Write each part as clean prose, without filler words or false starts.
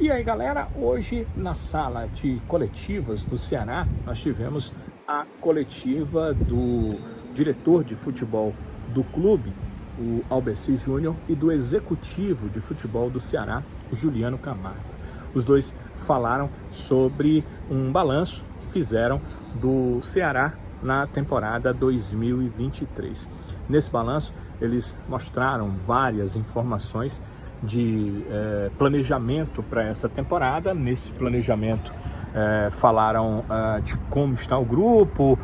E aí, galera, hoje na sala de coletivas do Ceará, nós tivemos a coletiva do diretor de futebol do clube, o Albeci Júnior, e do executivo de futebol do Ceará, o Juliano Camargo. Os dois falaram sobre um balanço que fizeram do Ceará na temporada 2023. Nesse balanço, eles mostraram várias informações de planejamento para essa temporada. Nesse planejamento falaram de como está o grupo,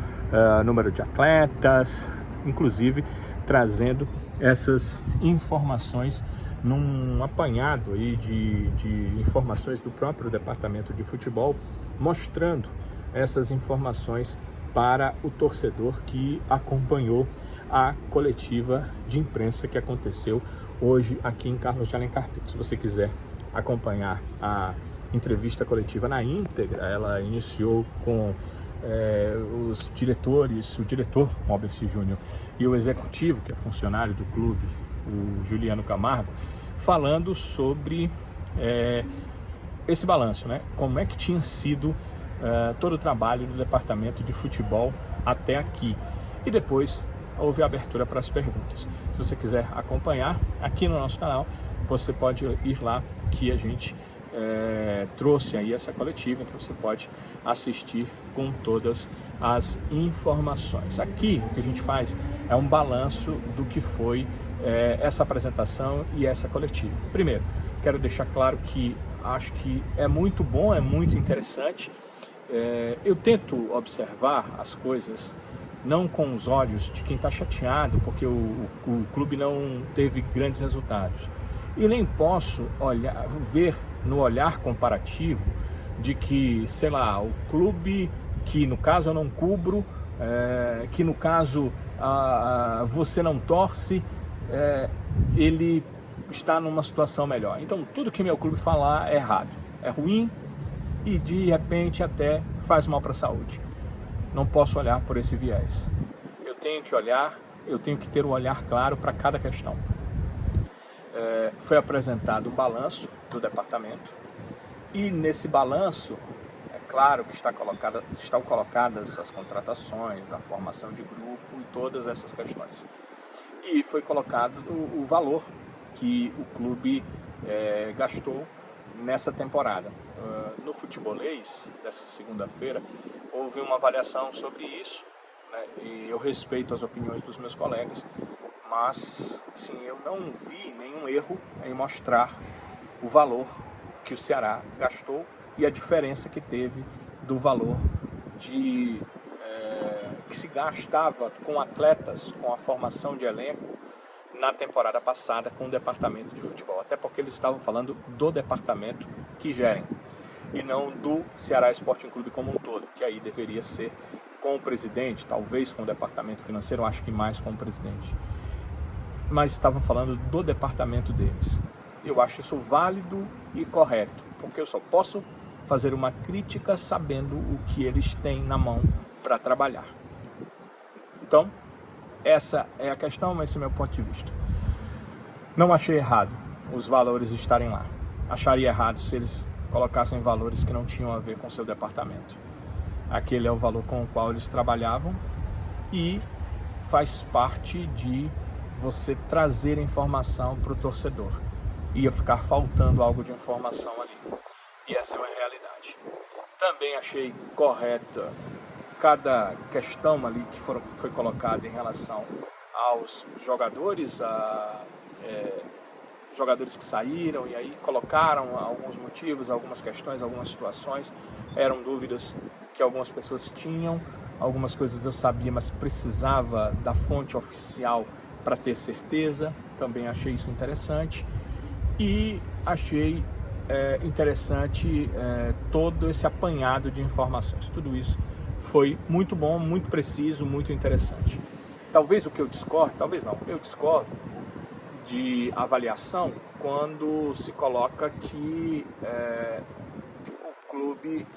número de atletas, inclusive trazendo essas informações num apanhado aí de informações do próprio departamento de futebol, mostrando essas informações para o torcedor que acompanhou a coletiva de imprensa que aconteceu hoje aqui em Carlos de Alencar Pinto. Se você quiser acompanhar a entrevista coletiva na íntegra, ela iniciou com os diretores, o diretor, o Albeci Júnior, e o executivo, que é funcionário do clube, o Juliano Camargo, falando sobre esse balanço, né? Como é que tinha sido todo o trabalho do departamento de futebol até aqui. E depois houve a abertura para as perguntas. Se você quiser acompanhar aqui no nosso canal, você pode ir lá, que a gente trouxe aí essa coletiva, então você pode assistir com todas as informações. Aqui o que a gente faz é um balanço do que foi essa apresentação e essa coletiva. Primeiro, quero deixar claro que acho que é muito bom, é muito interessante. Eu tento observar as coisas não com os olhos de quem está chateado porque o clube não teve grandes resultados, e nem posso ver no olhar comparativo de que, sei lá, o clube que no caso eu não cubro, que no caso você não torce, ele está numa situação melhor. Então tudo que meu clube falar é errado, é ruim e de repente até faz mal para a saúde. Não posso olhar por esse viés. Eu tenho que ter um olhar claro para cada questão. Foi apresentado um balanço do departamento e nesse balanço, é claro que estão colocadas as contratações, a formação de grupo e todas essas questões. E foi colocado o valor que o clube gastou nessa temporada. No futebolês dessa segunda-feira houve uma avaliação sobre isso, né? E eu respeito as opiniões dos meus colegas, mas assim, eu não vi nenhum erro em mostrar o valor que o Ceará gastou e a diferença que teve do valor que se gastava com atletas, com a formação de elenco na temporada passada com o departamento de futebol, até porque eles estavam falando do departamento que gerem e não do Ceará Sporting Clube como um todo, que aí deveria ser com o presidente, talvez com o departamento financeiro, acho que mais com o presidente, mas estavam falando do departamento deles. Eu acho isso válido e correto, porque eu só posso fazer uma crítica sabendo o que eles têm na mão para trabalhar. Então, essa é a questão, esse é o meu ponto de vista. Não achei errado os valores estarem lá. Acharia errado se eles colocassem valores que não tinham a ver com o seu departamento. Aquele é o valor com o qual eles trabalhavam e faz parte de você trazer informação para o torcedor. Ia ficar faltando algo de informação ali. E essa é uma realidade. Também achei correta cada questão ali que foi colocada em relação aos jogadores, jogadores que saíram e aí colocaram alguns motivos, algumas questões, algumas situações. Eram dúvidas que algumas pessoas tinham, algumas coisas eu sabia, mas precisava da fonte oficial para ter certeza. Também achei isso interessante e achei interessante todo esse apanhado de informações. Tudo isso foi muito bom, muito preciso, muito interessante. Talvez o que eu discordo, talvez não, eu discordo de avaliação quando se coloca que o clube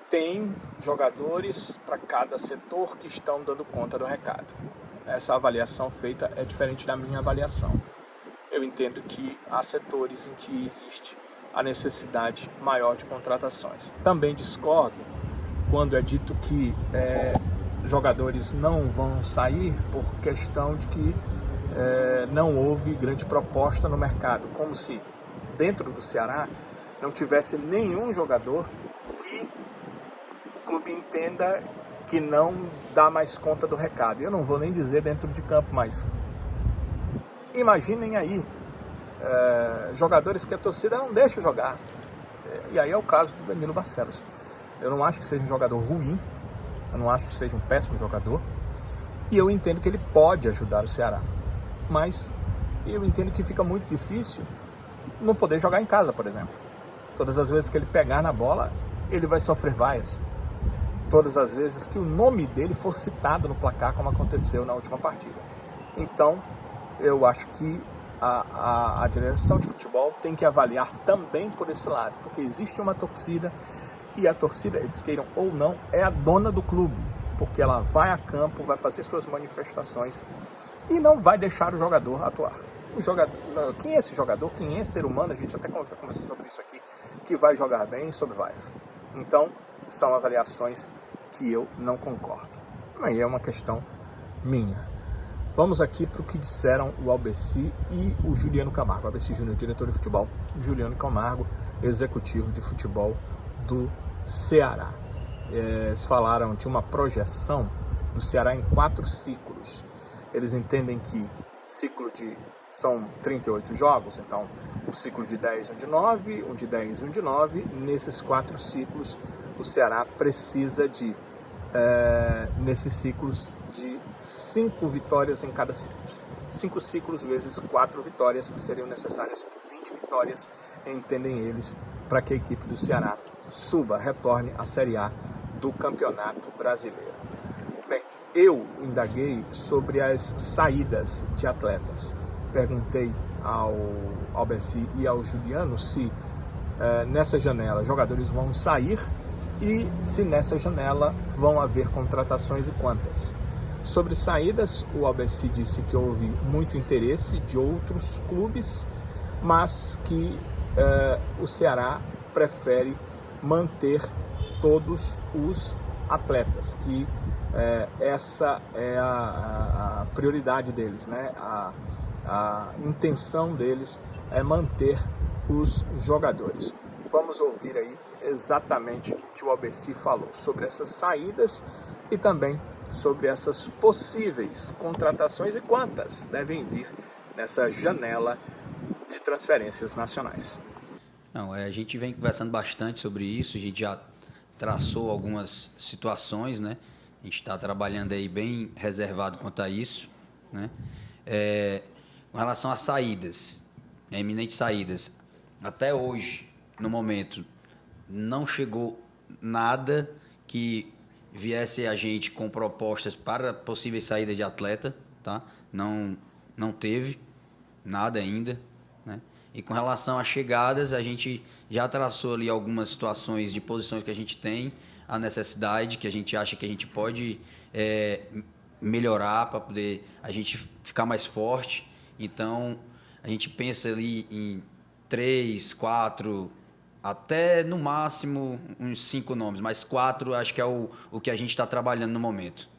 tem jogadores para cada setor que estão dando conta do recado. Essa avaliação feita é diferente da minha avaliação. Eu eu entendo que há setores em que existe a necessidade maior de contratações. Também discordo quando é dito que jogadores não vão sair por questão de que não houve grande proposta no mercado, como se dentro do Ceará não tivesse nenhum jogador que o clube entenda que não dá mais conta do recado. Eu não vou nem dizer dentro de campo, mas imaginem aí jogadores que a torcida não deixa jogar. E aí é o caso do Danilo Barcelos. Eu não acho que seja um jogador ruim, eu não acho que seja um péssimo jogador, e eu entendo que ele pode ajudar o Ceará, mas eu entendo que fica muito difícil não poder jogar em casa, por exemplo. Todas as vezes que ele pegar na bola, ele vai sofrer vaias. Todas as vezes que o nome dele for citado no placar, como aconteceu na última partida. Então, eu acho que a direção de futebol tem que avaliar também por esse lado, porque existe uma torcida, e a torcida, eles queiram ou não, é a dona do clube, porque ela vai a campo, vai fazer suas manifestações e não vai deixar o jogador atuar. Quem é esse jogador, quem é esse ser humano, a gente até conversou sobre isso aqui, que vai jogar bem sob vaias. Então, são avaliações que eu não concordo. Aí é uma questão minha. Vamos aqui para o que disseram o Albeci e o Juliano Camargo. Albeci Júnior, diretor de futebol, Juliano Camargo, executivo de futebol do Ceará. Eles falaram de uma projeção do Ceará em 4 ciclos. Eles entendem que são 38 jogos, então um ciclo de 10, um de 9, um de 10, um de 9. Nesses 4 ciclos, o Ceará precisa de, nesses ciclos, de 5 vitórias em cada ciclo. 5 ciclos vezes 4 vitórias, seriam necessárias 20 vitórias, entendem eles, para que a equipe do Ceará retorne à Série A do Campeonato Brasileiro. Bem, eu indaguei sobre as saídas de atletas. Perguntei ao Albeci e ao Juliano se nessa janela jogadores vão sair e se nessa janela vão haver contratações e quantas. Sobre saídas, o Albeci disse que houve muito interesse de outros clubes, mas que o Ceará prefere manter todos os atletas, que essa é a prioridade deles, né? A intenção deles é manter os jogadores. Vamos ouvir aí exatamente o que o Albeci falou sobre essas saídas e também sobre essas possíveis contratações e quantas devem vir nessa janela de transferências nacionais. Não, a gente vem conversando bastante sobre isso, a gente já traçou algumas situações, né? A gente está trabalhando aí bem reservado quanto a isso, né? Com relação às saídas, eminentes saídas, até hoje, no momento, não chegou nada que viesse a gente com propostas para possíveis saídas de atleta, tá? Não teve nada ainda, né? E com relação às chegadas, a gente já traçou ali algumas situações de posições que a gente tem, a necessidade, que a gente acha que a gente pode melhorar para poder a gente ficar mais forte. Então, a gente pensa ali em 3, 4, até no máximo uns 5 nomes, mas 4 acho que é o que a gente está trabalhando no momento.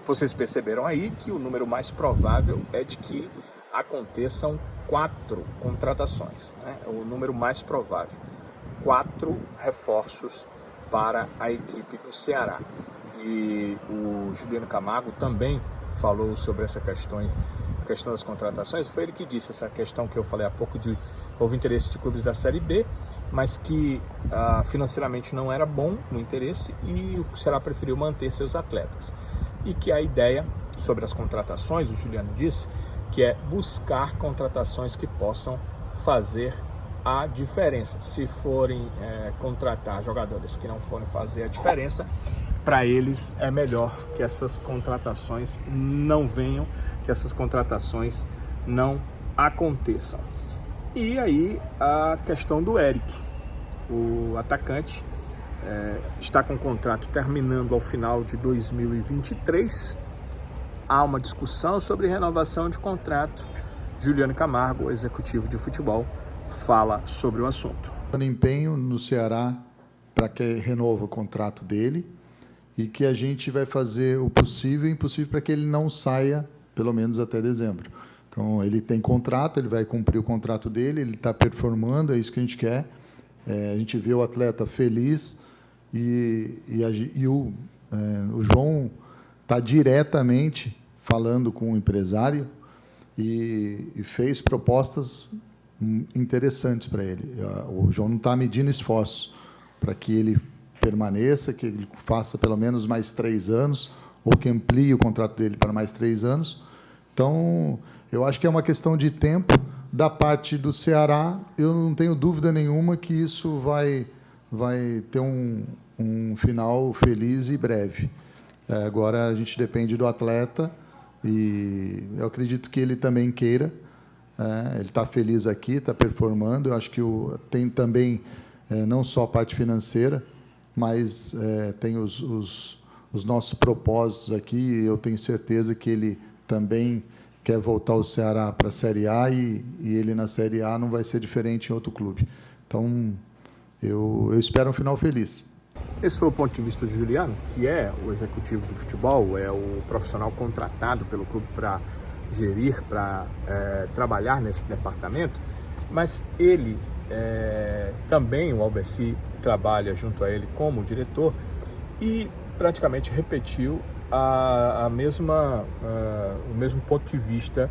Vocês perceberam aí que o número mais provável é de que aconteçam 4 contratações, né? O número mais provável, 4 reforços para a equipe do Ceará. E o Juliano Camargo também falou sobre essa questão das contratações. Foi ele que disse essa questão que eu falei há pouco, de houve interesse de clubes da Série B, mas que financeiramente não era bom no interesse e o Ceará preferiu manter seus atletas. E que a ideia sobre as contratações, o Juliano disse, que é buscar contratações que possam fazer a diferença. Se forem contratar jogadores que não forem fazer a diferença, para eles é melhor que essas contratações não venham, que essas contratações não aconteçam. E aí a questão do Eric, o atacante, está com o contrato terminando ao final de 2023. Há uma discussão sobre renovação de contrato Juliano Camargo, executivo de futebol, fala sobre o assunto. Empenho no Ceará para que renova o contrato dele e que a gente vai fazer o possível e impossível para que ele não saia, pelo menos até dezembro. Então, ele tem contrato, ele vai cumprir o contrato dele, ele está performando, é isso que a gente quer. A gente vê o atleta feliz e o João está diretamente falando com o empresário e fez propostas interessantes para ele. O João não está medindo esforço para que ele permaneça, que ele faça pelo menos mais 3 anos, ou que amplie o contrato dele para mais 3 anos. Então, eu acho que é uma questão de tempo. Da parte do Ceará, eu não tenho dúvida nenhuma que isso vai ter um final feliz e breve. Agora, a gente depende do atleta e eu acredito que ele também queira. Ele está feliz aqui, está performando. Eu acho que tem também, não só a parte financeira, mas tem os nossos propósitos aqui. E eu tenho certeza que ele também quer voltar o Ceará para a Série A e ele na Série A não vai ser diferente em outro clube. Então, eu espero um final feliz. Esse foi o ponto de vista de Juliano, que é o executivo de futebol, é o profissional contratado pelo clube para gerir, para trabalhar nesse departamento, mas ele também, o Albeci, trabalha junto a ele como diretor e praticamente repetiu o mesmo ponto de vista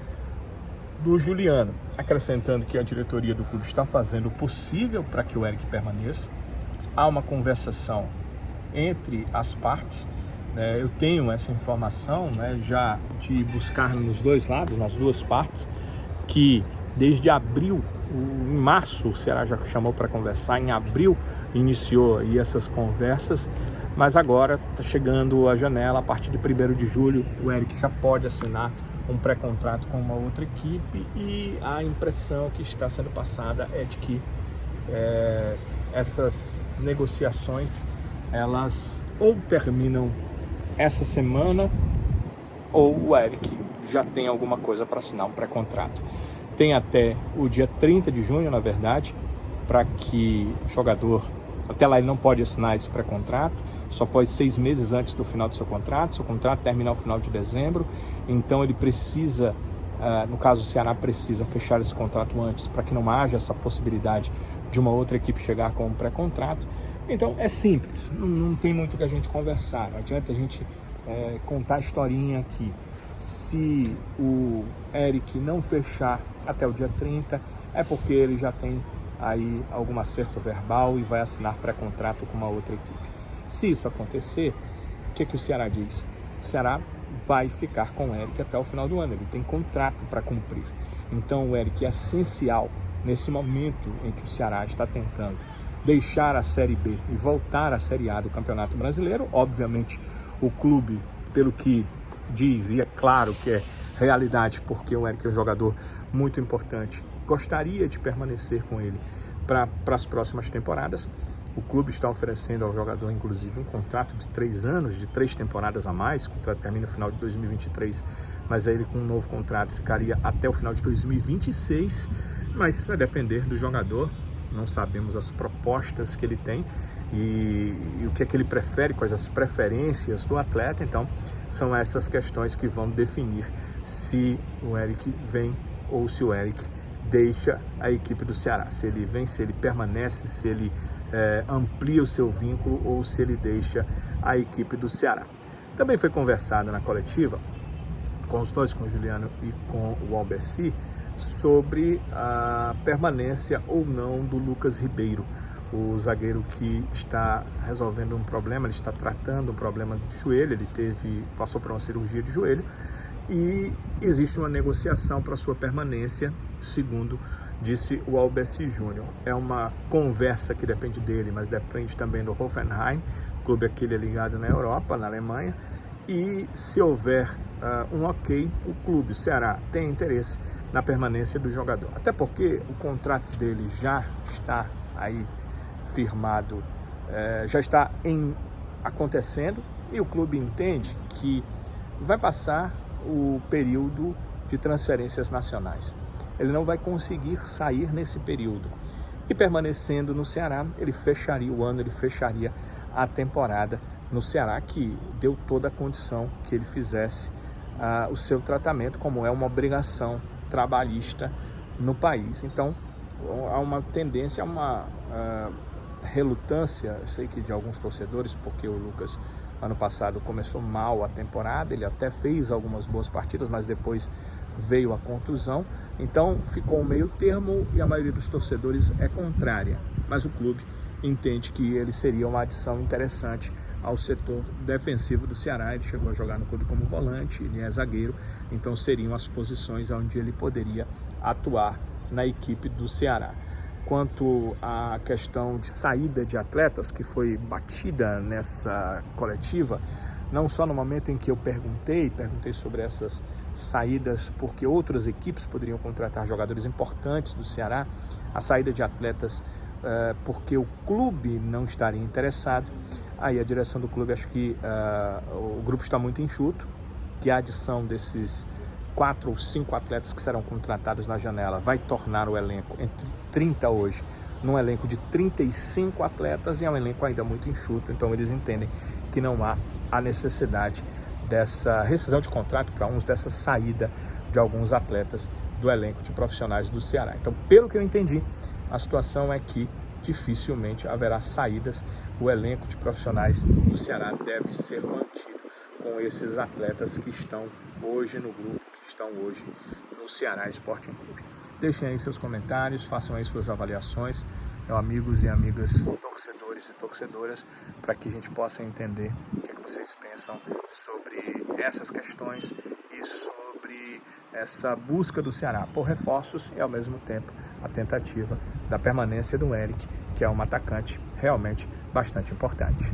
do Juliano, acrescentando que a diretoria do clube está fazendo o possível para que o Eric permaneça. Há uma conversação entre as partes, né? Eu tenho essa informação, né, já de buscar nos dois lados, nas duas partes, que desde abril, em março, o Ceará já chamou para conversar, em abril iniciou aí essas conversas, mas agora está chegando a janela, a partir de 1º de julho, o Eric já pode assinar um pré-contrato com uma outra equipe e a impressão que está sendo passada é de que essas negociações, elas ou terminam essa semana ou o Eric já tem alguma coisa para assinar um pré-contrato. Tem até o dia 30 de junho, na verdade, para que o jogador, até lá ele não pode assinar esse pré-contrato, só pode 6 meses antes do final do seu contrato termina ao final de dezembro, então ele precisa, no caso o Ceará precisa fechar esse contrato antes para que não haja essa possibilidade de uma outra equipe chegar com um pré-contrato. Então é simples, não tem muito que a gente conversar, não adianta a gente contar a historinha aqui. Se o Eric não fechar até o dia 30, é porque ele já tem aí algum acerto verbal e vai assinar pré-contrato com uma outra equipe. Se isso acontecer, o que o Ceará diz? O Ceará vai ficar com o Eric até o final do ano, ele tem contrato para cumprir. Então o Eric é essencial nesse momento em que o Ceará está tentando deixar a Série B e voltar à Série A do Campeonato Brasileiro. Obviamente o clube, pelo que diz, e é claro que é realidade, porque o Eric é um jogador muito importante, gostaria de permanecer com ele para as próximas temporadas. O clube está oferecendo ao jogador, inclusive, um contrato de 3 anos, de 3 temporadas a mais. O contrato termina no final de 2023, mas aí ele com um novo contrato ficaria até o final de 2026. Mas vai depender do jogador, não sabemos as propostas que ele tem e o que é que ele prefere, quais as preferências do atleta. Então, são essas questões que vão definir se o Eric vem ou se o Eric deixa a equipe do Ceará. Se ele vem, se ele permanece, se ele amplia o seu vínculo ou se ele deixa a equipe do Ceará. Também foi conversado na coletiva com os dois, com o Juliano e com o Albeci, sobre a permanência ou não do Lucas Ribeiro, o zagueiro que está resolvendo um problema, ele está tratando um problema de joelho, passou por uma cirurgia de joelho e existe uma negociação para sua permanência, segundo disse o Albeci Júnior. É uma conversa que depende dele, mas depende também do Hoffenheim, clube aquele ligado na Europa, na Alemanha, e se houver um ok, o clube, o Ceará, tem interesse na permanência do jogador. Até porque o contrato dele já está aí firmado, já está acontecendo e o clube entende que vai passar o período de transferências nacionais. ele não vai conseguir sair nesse período. E permanecendo no Ceará, ele fecharia o ano, ele fecharia a temporada no Ceará, que deu toda a condição que ele fizesse o seu tratamento, como é uma obrigação trabalhista no país. Então, há uma tendência, há uma relutância, eu sei que de alguns torcedores, porque o Lucas, ano passado, começou mal a temporada, ele até fez algumas boas partidas, mas depois veio a contusão, então ficou um meio termo e a maioria dos torcedores é contrária, mas o clube entende que ele seria uma adição interessante ao setor defensivo do Ceará. Ele chegou a jogar no clube como volante, ele é zagueiro, então seriam as posições onde ele poderia atuar na equipe do Ceará. Quanto à questão de saída de atletas, que foi batida nessa coletiva, não só no momento em que eu perguntei sobre essas saídas, porque outras equipes poderiam contratar jogadores importantes do Ceará, a saída de atletas porque o clube não estaria interessado. Aí a direção do clube, acho que o grupo está muito enxuto, que a adição desses 4 ou 5 atletas que serão contratados na janela vai tornar o elenco entre 30 hoje, num elenco de 35 atletas, e é um elenco ainda muito enxuto. Então eles entendem que não há a necessidade dessa rescisão de contrato para uns, dessa saída de alguns atletas do elenco de profissionais do Ceará. Então, pelo que eu entendi, a situação é que dificilmente haverá saídas. O elenco de profissionais do Ceará deve ser mantido com esses atletas que estão hoje no grupo, que estão hoje no Ceará Sporting Clube. Deixem aí seus comentários, façam aí suas avaliações, meus amigos e amigas torcedores e torcedoras, para que a gente possa entender o que é que vocês pensam sobre essas questões e sobre essa busca do Ceará por reforços e, ao mesmo tempo, a tentativa da permanência do Eric, que é um atacante realmente bastante importante.